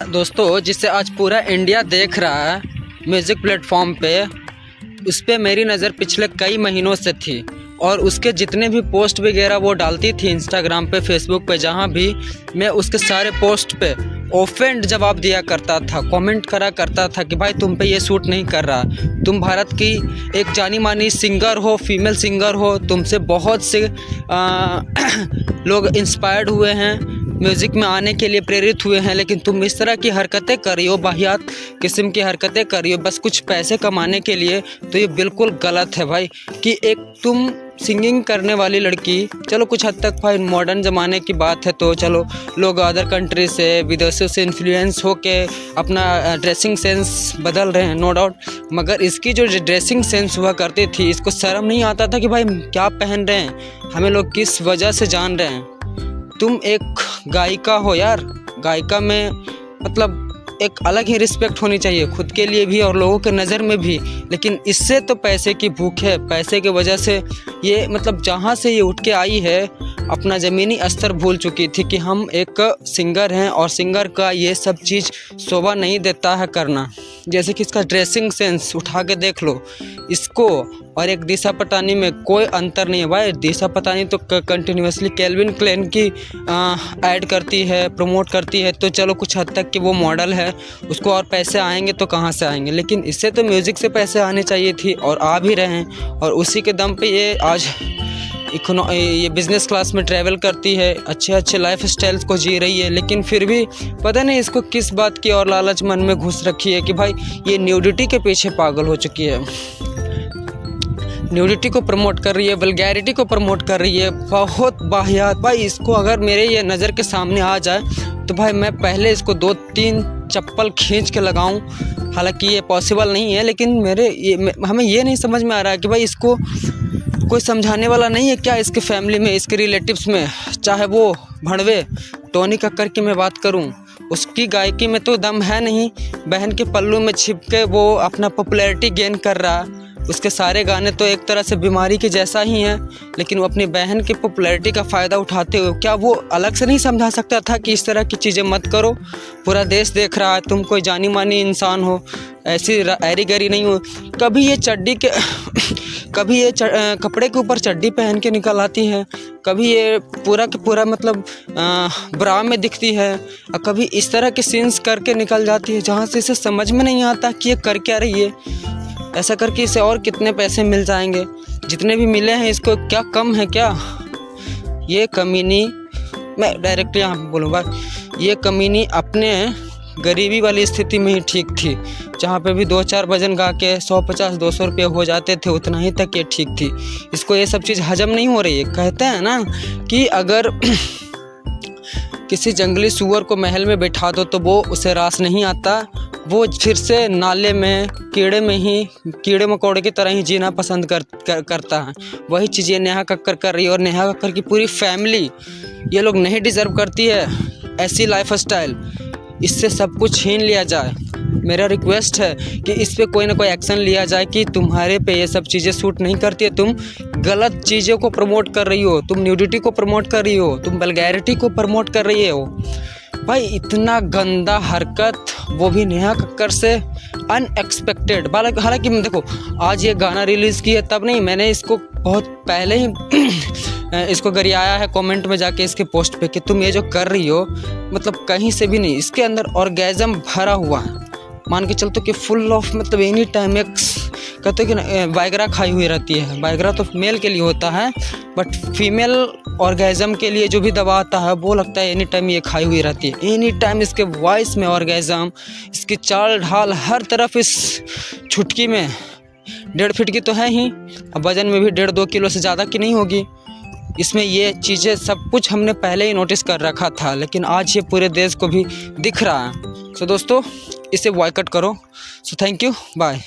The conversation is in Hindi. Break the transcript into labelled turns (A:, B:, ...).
A: दोस्तों, जिसे आज पूरा इंडिया देख रहा है म्यूज़िक प्लेटफॉर्म पे, उस पर मेरी नज़र पिछले कई महीनों से थी और उसके जितने भी पोस्ट वगैरह वो डालती थी इंस्टाग्राम पे, फेसबुक पे, जहाँ भी मैं उसके सारे पोस्ट पे ऑफेंड जवाब दिया करता था, कमेंट करा करता था कि भाई तुम पे ये सूट नहीं कर रहा, तुम भारत की एक जानी मानी सिंगर हो, फीमेल सिंगर हो, तुमसे बहुत से लोग इंस्पायर्ड हुए हैं, म्यूज़िक में आने के लिए प्रेरित हुए हैं, लेकिन तुम इस तरह की हरकतें कर रही हो, वाहियात किस्म की हरकतें कर रही हो बस कुछ पैसे कमाने के लिए, तो ये बिल्कुल गलत है भाई। कि एक तुम सिंगिंग करने वाली लड़की, चलो कुछ हद तक भाई मॉडर्न ज़माने की बात है तो चलो लोग अदर कंट्री से, विदेशों से इन्फ्लुएंस होके अपना ड्रेसिंग सेंस बदल रहे हैं, नो डाउट, मगर इसकी जो ड्रेसिंग सेंस हुआ करती थी, इसको शर्म नहीं आता था कि भाई क्या पहन रहे हैं, हमें लोग किस वजह से जान रहे हैं। तुम एक गायिका हो यार, गायिका में मतलब एक अलग ही रिस्पेक्ट होनी चाहिए खुद के लिए भी और लोगों के नज़र में भी, लेकिन इससे तो पैसे की भूख है, पैसे की वजह से ये मतलब जहाँ से ये उठ के आई है अपना ज़मीनी स्तर भूल चुकी थी कि हम एक सिंगर हैं और सिंगर का ये सब चीज़ शोभा नहीं देता है करना। जैसे कि इसका ड्रेसिंग सेंस उठा के देख लो, इसको और एक दिशा पटानी में कोई अंतर नहीं है भाई। दिशा पटानी तो कंटिन्यूसली कैल्विन क्लेन की ऐड करती है, प्रमोट करती है, तो चलो कुछ हद तक कि वो मॉडल है, उसको और पैसे आएंगे तो कहाँ से आएंगे, लेकिन इससे तो म्यूज़िक से पैसे आने चाहिए थी और आ भी रहे हैं, और उसी के दम पे ये आज ये बिज़नेस क्लास में ट्रैवल करती है, अच्छे अच्छे लाइफ स्टाइल्स को जी रही है, लेकिन फिर भी पता नहीं इसको किस बात की और लालच मन में घुस रखी है कि भाई ये न्यूडिटी के पीछे पागल हो चुकी है, न्यूडिटी को प्रमोट कर रही है, वल्गैरिटी को प्रमोट कर रही है, बहुत वाहियात। भाई इसको अगर मेरे ये नज़र के सामने आ जाए तो भाई मैं पहले इसको 2-3 चप्पल खींच के लगाऊं, हालांकि ये पॉसिबल नहीं है, लेकिन हमें ये नहीं समझ में आ रहा है कि भाई इसको कोई समझाने वाला नहीं है क्या इसके फैमिली में, इसके रिलेटिव्स में, चाहे वो भड़वे टोनी कक्कर की मैं बात करूं, उसकी गायकी में तो दम है नहीं, बहन के पल्लू में छिप के वो अपना पॉपुलैरिटी गेन कर रहा, उसके सारे गाने तो एक तरह से बीमारी के जैसा ही हैं, लेकिन वो अपनी बहन की पॉपुलैरिटी का फ़ायदा उठाते हुए क्या वो अलग से नहीं समझा सकता था कि इस तरह की चीज़ें मत करो, पूरा देश देख रहा है, तुम कोई जानी मानी इंसान हो, ऐसी ऐरी गरी नहीं हो। कभी ये कपड़े के ऊपर चड्डी पहन के निकल आती है, कभी ये पूरा के पूरा मतलब ब्रा में दिखती है, और कभी इस तरह के सीन्स करके निकल जाती है जहाँ से इसे समझ में नहीं आता कि ये कर क्या रही है। ऐसा करके इसे और कितने पैसे मिल जाएंगे, जितने भी मिले हैं इसको क्या कम है क्या। ये कमीनी, मैं डायरेक्टली यहाँ पे बोलूँगा, ये कमीनी अपने गरीबी वाली स्थिति में ही ठीक थी, जहाँ पे भी 2-4 भजन गा के 150-200 रुपये हो जाते थे, उतना ही तक ये ठीक थी। इसको ये सब चीज़ हजम नहीं हो रही है। कहते हैं ना कि अगर किसी जंगली सूअर को महल में बैठा दो तो वो उसे रास नहीं आता, वो फिर से नाले में कीड़े मकोड़े की तरह ही जीना पसंद करता है। वही चीज़ ये नेहा कक्कर कर रही है, और नेहा कक्कर की पूरी फैमिली, ये लोग नहीं डिज़र्व करती है ऐसी लाइफ स्टाइल। इससे सब कुछ छीन लिया जाए। मेरा रिक्वेस्ट है कि इस पे कोई ना कोई एक्शन लिया जाए कि तुम्हारे पे ये सब चीज़ें सूट नहीं करती है, तुम गलत चीज़ों को प्रमोट कर रही हो, तुम न्यूडिटी को प्रमोट कर रही हो, तुम वल्गैरिटी को प्रमोट कर रही हो। भाई इतना गंदा हरकत, वो भी नेहा कक्कर से अनएक्सपेक्टेड। हालांकि देखो आज ये गाना रिलीज़ किया तब नहीं, मैंने इसको बहुत पहले ही इसको गरियाया है कमेंट में जाके इसके पोस्ट पे कि तुम ये जो कर रही हो मतलब कहीं से भी नहीं, इसके अंदर ऑर्गेज़म भरा हुआ है, मान के चलते कि फुल ऑफ मतलब एनी टाइम एक कहते हैं कि वाइग्रा खाई हुई रहती है। वाइग्रा तो मेल के लिए होता है, बट फीमेल ऑर्गेज़म के लिए जो भी दवा आता है वो लगता है एनी टाइम ये खाई हुई रहती है, एनी टाइम इसके वॉइस में ऑर्गेज़म, इसकी चाल ढाल हर तरफ, इस छुटकी में 1.5 फीट की तो है ही, अब वजन में भी 1.5-2 किलो से ज़्यादा की नहीं होगी। इसमें ये चीज़ें सब कुछ हमने पहले ही नोटिस कर रखा था, लेकिन आज ये पूरे देश को भी दिख रहा है। सो दोस्तों, इसे बॉयकॉट करो। So thank you, bye.